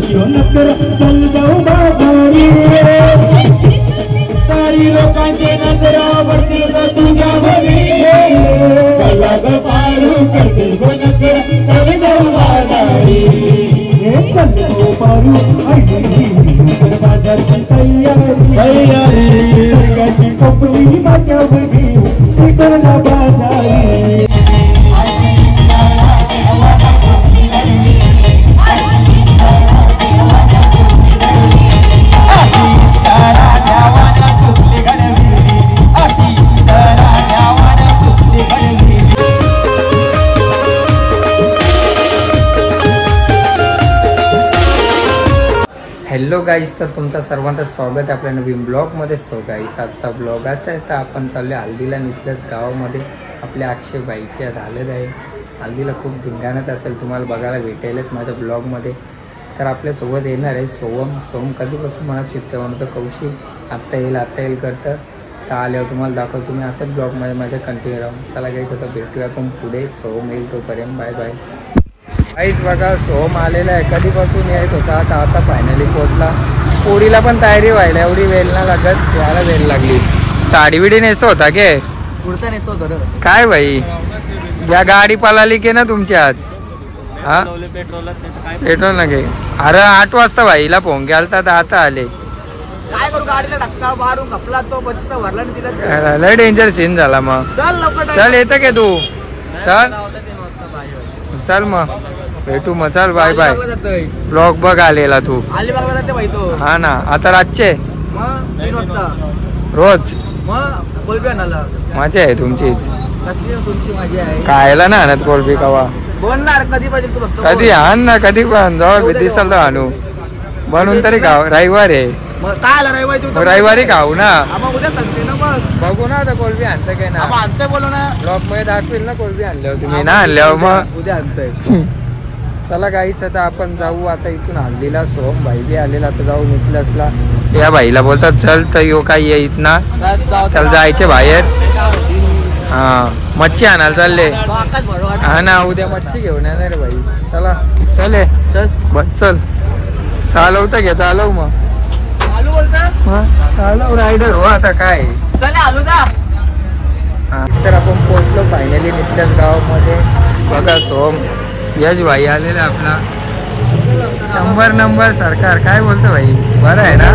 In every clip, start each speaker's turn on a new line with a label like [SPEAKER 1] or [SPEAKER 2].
[SPEAKER 1] यो नकर चल जाऊ बाजारी सारी लोकांचे नजरा वरतील का तुझ्या बरी कला पारू करतील गो नकर चल जाऊ बाजारी चल जाऊ पारू नकर बाजारची तयारी सर्गाची टोपली माथ्यावर घेऊ तिकडला बाजारी
[SPEAKER 2] हॅलो गाईज, तर तुमचं सर्वांचं स्वागत आहे आपल्या नवीन ब्लॉगमध्ये. सो गाईज, आजचा ब्लॉग असा आहे तर आपण चाललो हल्दीला. निघल्यास गावामध्ये आपल्या अक्षयबाईची आज हळद आहे. हल्दीला खूप धिंगाणत असेल, तुम्हाला बघायला भेटेलच माझ्या ब्लॉगमध्ये. तर आपल्यासोबत येणार आहे सोम कधीपासून म्हणत शिकते म्हणतो कौशिक आत्ता येईल करतं. तर आल्यावर तुम्हाला दाखवतो तुम्ही असंच ब्लॉगमध्ये माझ्या कंटिन्यू राहून. चला गाईज, आता भेटूया आपण पुढे. सोम येईल तोपर्यंत बाय बाय. काहीच बघा, सोम आलेला आहे. कधीपासून येत होता, आता फायनली पोचला. पोरीला पण तयारी व्हायला एवढी वेळ ना लागत, याला वेळ लागली. साडी बिडी नेसतो होता के कुर्ता नेसतो होता काय भाई? या गाडी पळाली की ना तुमची आज? हा पेट्रोल ना गे. अरे 8 वाजता भाईला फोन केलता तर आता आले.
[SPEAKER 3] काय करू, गाडीला धक्का मारून घपला तो बच्चा भरला आणि तिला
[SPEAKER 2] लय डेंजर सीन झाला. मग
[SPEAKER 3] चल लवकर,
[SPEAKER 2] चल येतं के तू? चल मग भेटू मग. चल बाय बाय. ब्लॉग बघ आलेला तू.
[SPEAKER 3] अलिबागला जाते भाई तो.
[SPEAKER 2] हा ना, आता रातचे
[SPEAKER 3] मग 3 वाजता
[SPEAKER 2] रोज
[SPEAKER 3] मग कोलबी आणायला.
[SPEAKER 2] मजा आहे तुमचीच.
[SPEAKER 3] कसली तुमची मजा आहे?
[SPEAKER 2] खायला ना आणत कोलबी कवा
[SPEAKER 3] बोलणार कधी पाहिजे तू फक्त
[SPEAKER 2] कधी आण ना, कधी पण जवळ दिसल तर आणू. बनवून तरी खाऊ. रविवार आहे,
[SPEAKER 3] मग काय आला रविवारी तू?
[SPEAKER 2] रविवारी खाऊ ना.
[SPEAKER 3] मग उद्या सांगते ना. मग
[SPEAKER 2] बघू ना आता कोलबी आणतं काय ना.
[SPEAKER 3] आणतोय बोलू ना,
[SPEAKER 2] ब्लॉग मध्ये दाखवेल ना कोलबी आणल्यावर. तुम्ही ना आणल्यावर मग
[SPEAKER 3] उद्या आणतोय.
[SPEAKER 2] चला गाईस, आता आपण जाऊ आता इथून हल्दीला. सोम भाई बी आलेला, तर जाऊ निघलंसला. या भाईला बोलतात चल, तर यो काय ये इथना चल जायचे बाहेर. हा मच्छी आणायला चालले. हा ना, उद्या मच्छी घेऊन येणार रे भाई. चला चल चल चालवतं घ्या, चालव मग.
[SPEAKER 3] आलू बोलता
[SPEAKER 2] चालव रायडर हो. आता काय
[SPEAKER 3] आलू दा.
[SPEAKER 2] हा, तर आपण पोहोचलो फायनली निघल्यास गावामध्ये. बघा सोम यश भाई आलेला आपला. 100 नंबर सरकार. काय बोलतो भाई? बरं आहे ना?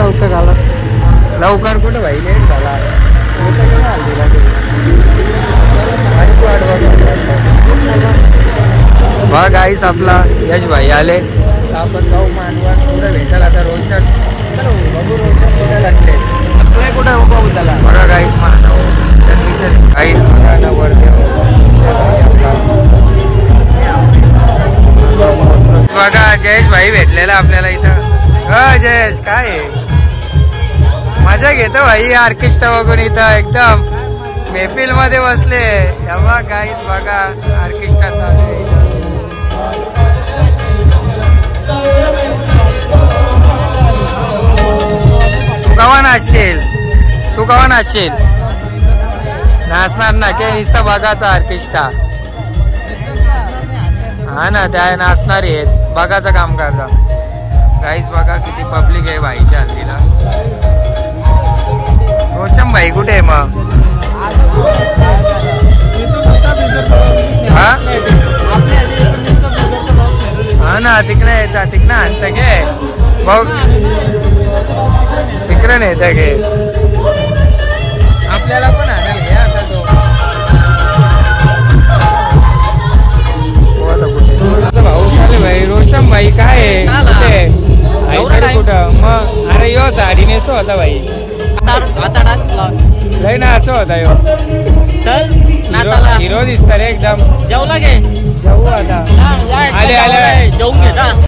[SPEAKER 2] लवकर कुठं भाई, लेट झाला. बघ गाईस, आपला यश भाई आले. आपण जाऊ मानवण पुढे भेटायला. आता रोशन बघू, रोशन कुठे लागले
[SPEAKER 3] कुठे
[SPEAKER 2] बघा गाईस. गाईस बघा जयेश भाई भेटलेला आपल्याला इथं. जयेश काय मजा घेतो भाई ऑर्केस्ट्रा बघून इथं. एकदम मेहफिल मध्ये बसले. तेव्हा गाईस बघा ऑर्केस्ट्रा चालू आहे. तू कवा नाचशील? नाचणार ना के नुसतं बघाचा ऑर्केस्ट्रा. हा ना, त्या नाचणारे आहेत, बघाचं काम करता. गाईस बघा किती पब्लिक आहे भाईच्या हल्दीला. रोशन भाई कुठे आहे मग? हा ना, तिकडे येतात. तिकडे आणतं गे बघ, तिकडे नेतं गे. आपल्याला पण आणाल घे आता तो. भाऊ चाले भाई. रोशन भाई काय आहे कुठं मग? अरे यो साडी नेसो होता भाई. लय नाचो होता यो. हिरो दिसता रे एकदम.
[SPEAKER 3] जाऊ लागे
[SPEAKER 2] जाऊ आता. आले
[SPEAKER 3] जाऊन घे.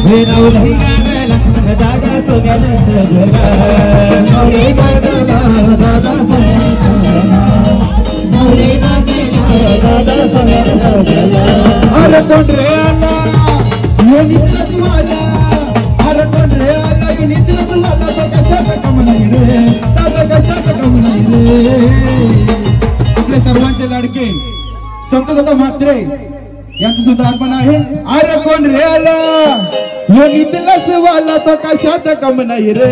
[SPEAKER 1] हे नवले गागला दादा सोन्यानं सजला नवले गागला दादा सोन्यानं सजला नवले गागला दादा सोन्यानं सजला अरे कोण रे आला ये नितलस वाला अरे कोण रे आला ये नितलस वाला तो कशाचा कम नाही रे दादा कशाचा कम नाही रे आपले सर्वांचे लाडके संत दादा म्हात्रे यांचं सुद्धा आगमन आहे अरे कोण रे आला यो नितलस वाला तो कशात कम नाही रे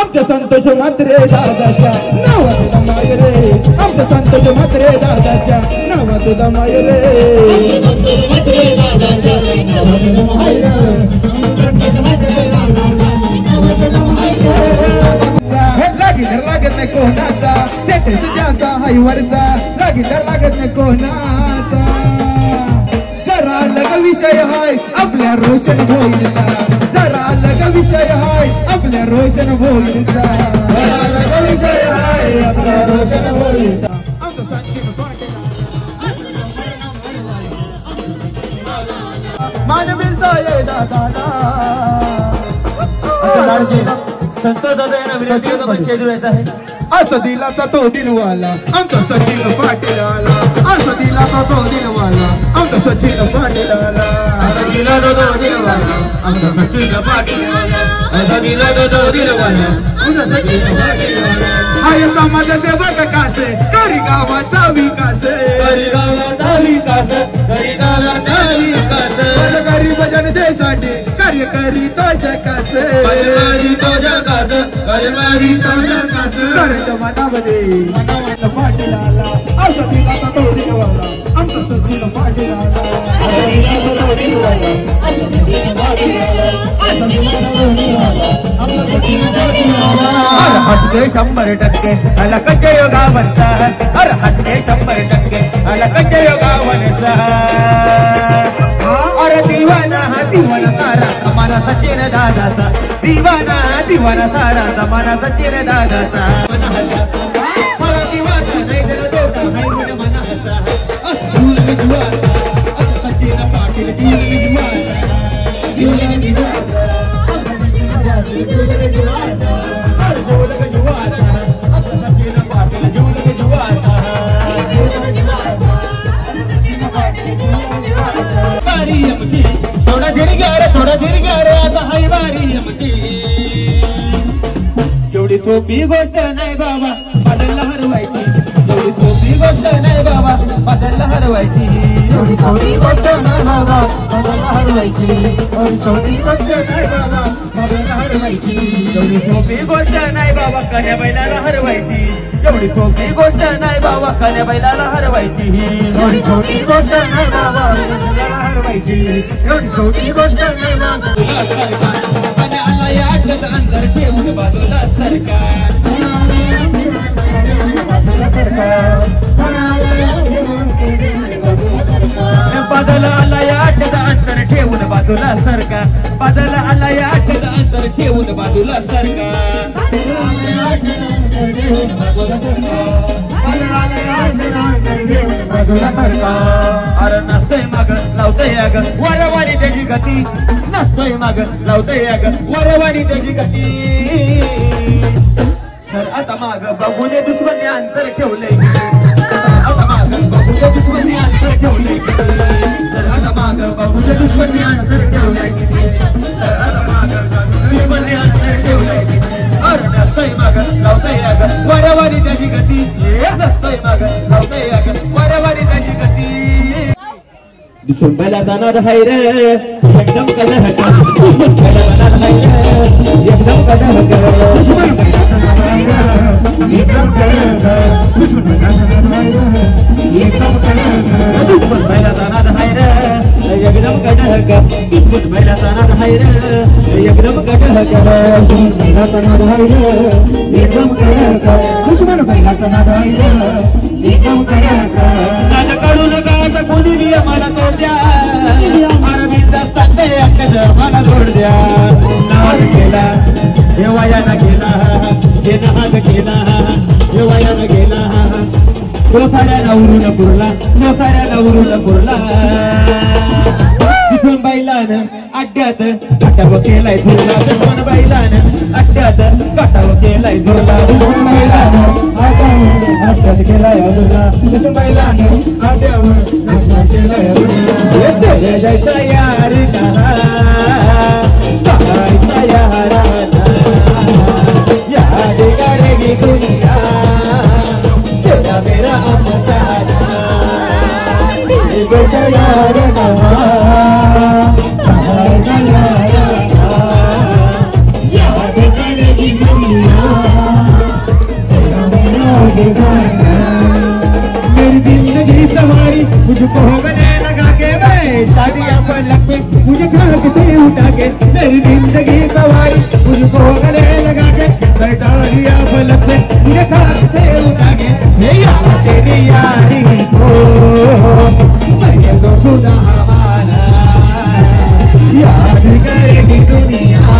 [SPEAKER 1] आमच्या संतोष म्हात्रे दादाच्या नावात दमाय रे आमच्या संतोष म्हात्रे दादाच्या नावात दमाय रे संतोष म्हात्रे दादाच्या नावात दमाय रे संतोष म्हात्रे दादाच्या नावात दमाय रे लागत नाही कोणाचा तेथे सुजाचा हायवरचा लागत नाही कोणाचा जरा लग विषय हाय आपल्या रोशन भोईचा जरा लग विषय हाय आपल्या रोशन भोईचा जरा लग विषय हाय आपल्या रोशन भोईचा मान मिलता ये दादा संत दादा यांना विनंती होता पण शेजू येत आहे असं दिलाचा तो दिलवाला आमचा सचिन पाटील आला असं दिलाचा तो दिलवाला आमचा सचिन पाटील आला असं दिला तो दिलवाला आमचा सचिन पाटील आला असं दिला तो दिलवाला आमचा सचिन पाटील आला हाय समाजसेवक कासे करी गावाचा विकास करी गावाचा विकास करी गावाचा विकास गरीब जनतेसाठी कार्य करी तो जगास करी तो जगास करी तो जगास साऱ्याच्या मनामध्ये पाटील आला असं दिलाचा तो दिलवाला आमचा सचिन पाटील आला असं दिलाचा तो दिलवाला आमचा सचिन पाटील आला असं दिलाचा तो दिलवाला आमचा सचिन पाटील आला हटके 100% आला कच्च्या योगावरचा अरे हटके 100% आला कच्च्या योगावरचा अरे दिवाना तारा तमाना सचिन दादाचा दिवाना तारा तमाना सचिन दादाचा मला दिवाना नाही तर दोटा हाय मन मनाचा झूल जुवाचा सचिन पाटील झूल जुवाचा सचिन पाटील झूल जुवाचा थोडा दीर्घ रे आता हाय बारी आमची एवढी सोपी गोष्ट नाही बाबा बदलला हरवायची एवढी सोपी गोष्ट नाही बाबा बदलला हरवायची एवढी सोपी गोष्ट नाही बाबा बदलला हरवायची एवढी सोपी गोष्ट नाही बाबा बदलला हरवायची एवढी सोपी गोष्ट नाही बाबा कन्या बैलाला हरवायची एवढी सोपी गोष्ट नाही बाबा कन्या बैलाला हरवायची एवढी छोटी गोष्ट नाही बाबा हरवायची एवढी छोटी गोष्ट नाही बाबा कन्या आला या आठवत अंतर ठेवून बाजूला सरकार बदल आला या आठवत अंतर ठेवून बाजूला सरकार बदल आला या आठवत अंतर ठेवून बाजूला सरकार बाजूला सरकार अरे नसतोय माग लावतोय अग वारंवारी त्याची गती नसतोय माग लावतोय अग वारंवारी त्याची गती सर आता माग बघून दुश्मनी अंतर ठेवलंय आता माग बघून दुश्मनी अंतर ठेवलंय सर आता माग बघून दुश्मनी अंतर ठेवलंय सर आता माग दुश्मनी अंतर ठेवलंय अरे नसतोय माग लावतोय अग वारंवारी त्याची गती नसतोय माग लावतोय अग वारंवारी त्याची गती दुश्मन बैला दानार हाय रे एकदम कलह का दुश्मन बैला दानार हाय रे एकदम कलह का दुश्मन बैला दानार हाय रे एकदम कलह का दुश्मन बैला दानार हाय रे एकदम कलह का दुश्मन बैला दानार हाय रे एकदम कलह का दुश्मन बैला दानार हाय रे एकदम कलह का दुश्मन बैला दानार हाय रे एकदम कलह का दुश्मन बैला दानार हाय रे एकदम कलह का दादा काढू नका आता कोणी बी आम्हाला तोड द्या अरविंदा सांगते अक्कद मला जोड द्या नाद केला देवायाला गेला हे नाद केला देवायाला गेला मोसाऱ्याला उरून पुरला मोसाऱ्याला उरून पुरला दुश्मन बाईला बैलानं अड्ड्यात कटाव केलाय झुरला दुश्मन बैलानं अड्ड्यात कटाव केलाय झुरला दुश्मन बैलानं अड्ड्यात केलाय झुरला दुश्मन बैलानं अड्ड्यावर केलाय झुरला तेरे जैसा यार कहा ऐसा याराना याद करेगी दुनिया तेरा मेरा अफसाना तेरे जैसा यार कहा ऐसा याराना याद करेगी दुनिया तेरा मेरा अफसाना मेरी जिंदगी सवारी मुझको गले लगा के बैठा दिया पलक पे मुझे खाक से उठा के मेरी जिंदगी सवारी मुझको गले लगा के बैठा दिया पलक पे मुझे खाक से उठा के तेरी यारी को मैं तो खुदा हवाला याद करेगी दुनिया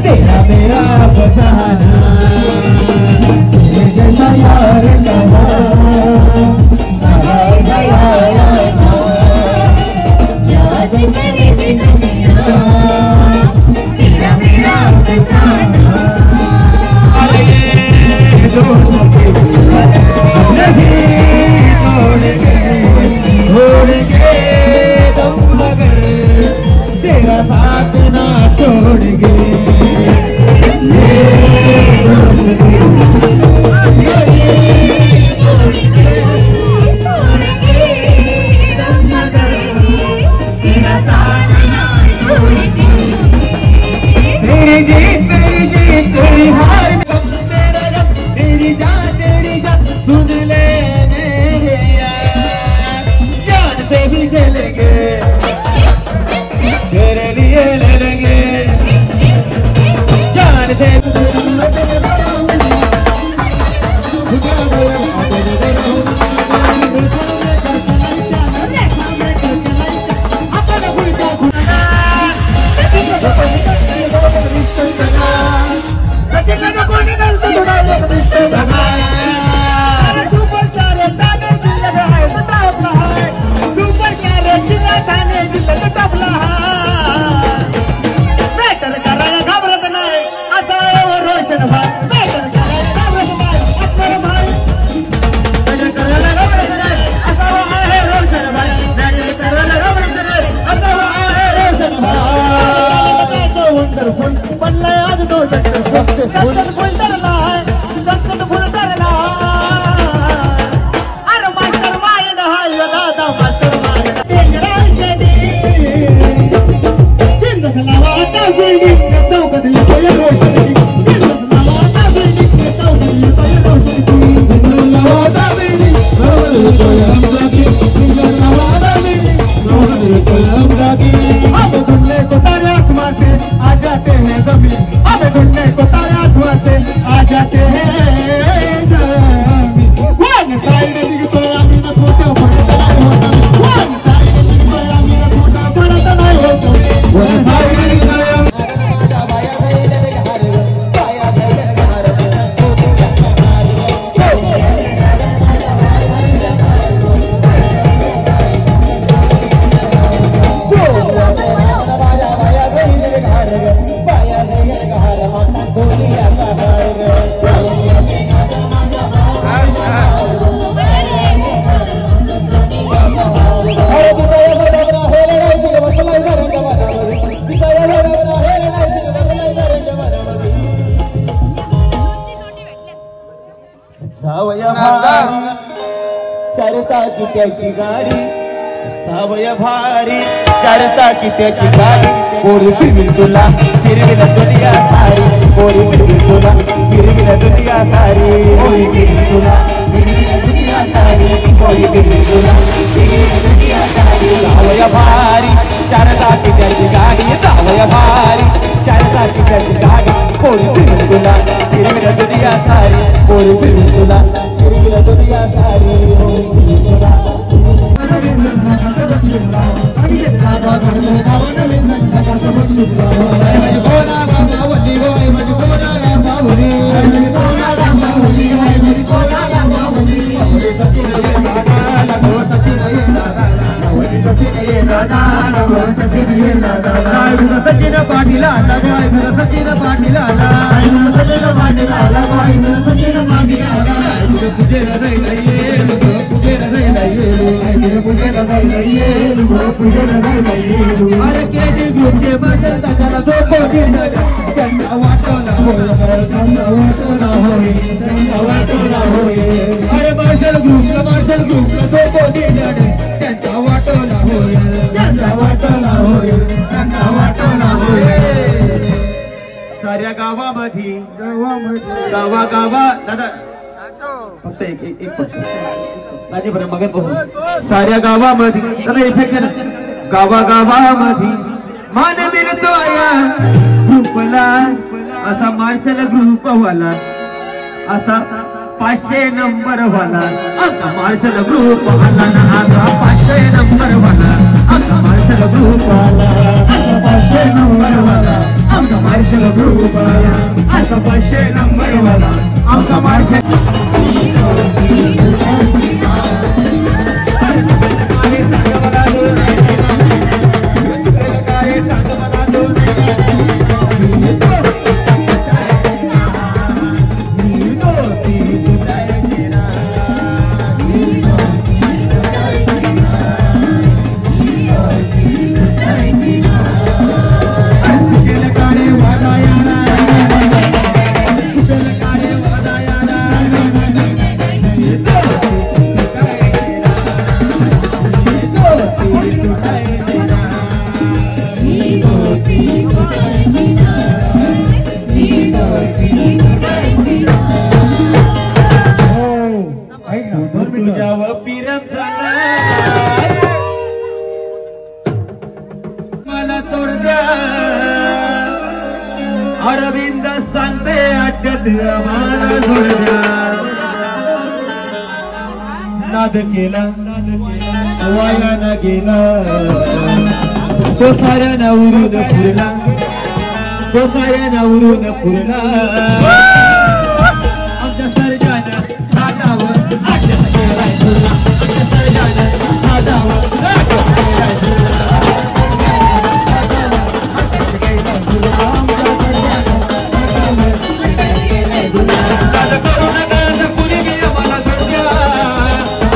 [SPEAKER 1] तेरा मेरा फसाना जैसा यार कहा याद करेगी दुनिया तेरा मेरा फसाना अरे दोनों के नहीं तोड़ेंगे दम मगर तेरा साथ ना छोड़ेंगे सुन ले जान से भी चलेंगे तेरे लिए ले लेंगे जान से चरता की त्याची गाडी सावय भारी चरता की त्याची गाडी पोरी फिरविल तुला फिरविल दुनिया सारी पोरी फिरविल तुला फिरविल दुनिया सारी पोरी फिरविल तुला फिरविल दुनिया सारी पोरी फिरविल तुला फिरविल दुनिया सारी सावय भारी चरता की त्याची गाडी सावय भारी चरता की त्याची गाडी पोरी फिरविल तुला फिरविल दुनिया सारी पोरी फिरविल तुला फिरविल दुनिया सारी पोरी फिरविल तुला
[SPEAKER 3] Sachin
[SPEAKER 1] सचिन येला दादा
[SPEAKER 3] सचिन पाटील आला सचिन पाटील आला
[SPEAKER 1] सचिन पाटील आला सचिन पाटील आला
[SPEAKER 3] पूजेला जायला येलो पूजेला जायला येलो
[SPEAKER 1] पूजेला जायला येलो पूजेला जायला येलो
[SPEAKER 3] अरे केजी ग्रुपचे बदल दादाला झोप देणार त्यांना वाटवला होय
[SPEAKER 1] त्यांना वाटवला होय त्यांना वाटवला होय
[SPEAKER 3] अरे मार्शल ग्रुपला झोप देणार त्यांना वाटवला होय
[SPEAKER 1] त्यांना वाटवला होय त्यांना वाटवला होय
[SPEAKER 3] साऱ्या गावामध्ये
[SPEAKER 1] गावामध्ये
[SPEAKER 3] गावा दादा फक्त एक फक्त दाजी बरं मगन बघू साऱ्या गावामध्ये दादा इफेक्ट आहे ना गावामध्ये मान मिळतो या ग्रुपला असा मार्शल ग्रुप वाला असा 500 नंबर वाला असा मार्शल ग्रुप वाला ना आता 500 नंबर वाला असा मार्शल ग्रुप वाला
[SPEAKER 1] असा 500 नंबर वाला आमचा मार्शल ग्रुप वाला असा 500 नंबर वाला आमचा मार्शल
[SPEAKER 3] तुझ्यावर पिरम झाला मला तोड द्या अरविंद सांगते अड्ड्यात मला जोड द्या नाद केला वाया ना गेला तो साऱ्या नवरून पुरला आमच्या सर्जानं हातावर अड्ड्यात गेलाय तुला आमच्या सर्जानं हातावर अड्ड्यात गेलाय तुला दादा करू नका कुणी मी आम्हाला जोडल्या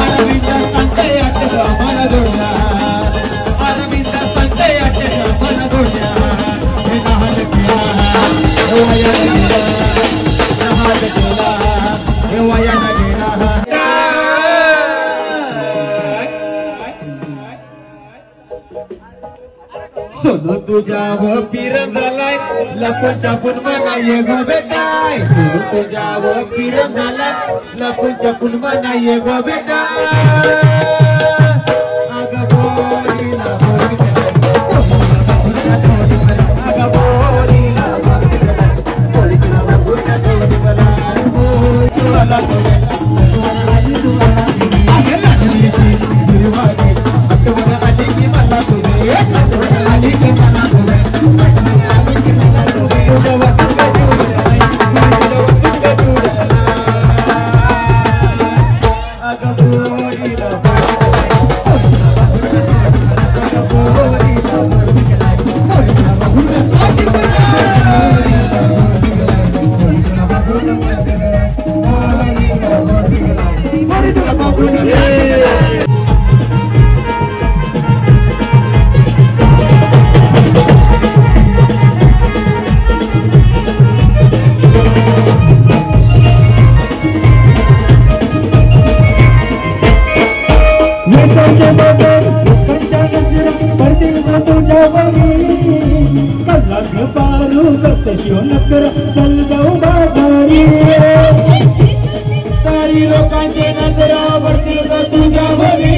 [SPEAKER 3] अरविंद सांगते अड्ड्यात आम्हाला जोडल्या अरविंद सांगते अड्ड्यात आम्हाला जोडल्या हे नाद केला वाया गेला नाद केला हे वाया ना गेला सोनू तुझ्यावर पिरम झालाय लपून छपून म्हणाय गो बेटाय सोनू तुझ्यावर पिरम झालाय लपून छपून म्हणाय गो बेटा अगं बोलीला बोली अगं बोलीला सारी लोकांचे नजरा पडतील का तुझ्यावरी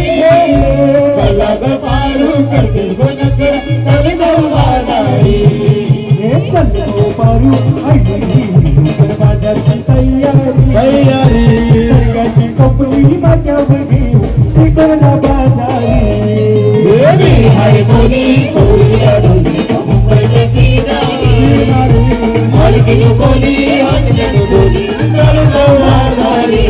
[SPEAKER 3] कलाग पारू करतील गो नकर चल जाऊ बाजारी
[SPEAKER 1] पारू बाजारची तयारी सर्गाची टोपली माथ्यावर घेऊ तिकडला बाजारी
[SPEAKER 4] हाय बोली मुंबईच्या किनारी मालकीनो बोली हातल्यानो बोली चल जाऊ बाजारी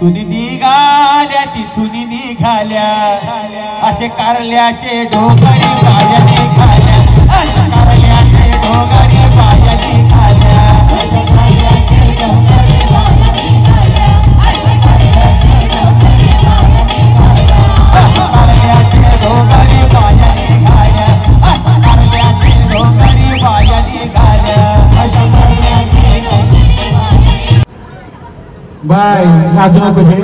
[SPEAKER 3] तिथून निघाल्या तिथून निघाल्या असे कारल्याचे डोंगरी पाया निघाल्या असे कारल्याचे डोंगरी पाया निघाल्या
[SPEAKER 1] बाय लाजू नको जे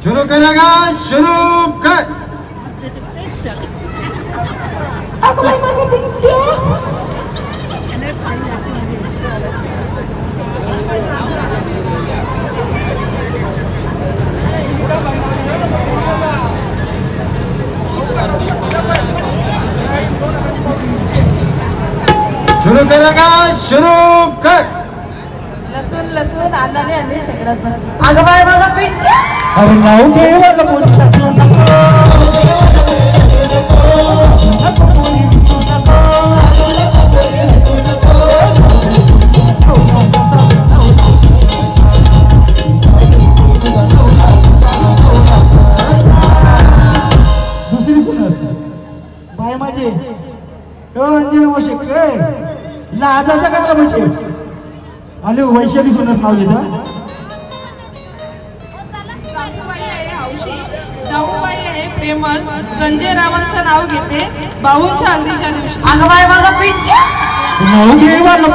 [SPEAKER 1] शुरू करेगा शुरू कर शुरू करेगा शुरू कर
[SPEAKER 5] लसूण लसूण अन्नाने अन्य शेकडात बसून
[SPEAKER 1] अगं बाय माझा पिंट अरे नाव ठेवायला दुसरी सुनच बाय माझे अंजना मावशी काय लाजाचा काय म्हणजे आले वैशाली सुनच नाव घेतं
[SPEAKER 5] जाऊबाई आहे प्रेमळ संजय रावांचं नाव घेते बाहूंच्या हल्दीच्या दिवशी
[SPEAKER 1] अगं बाय माझा पिंट नाव घेवायला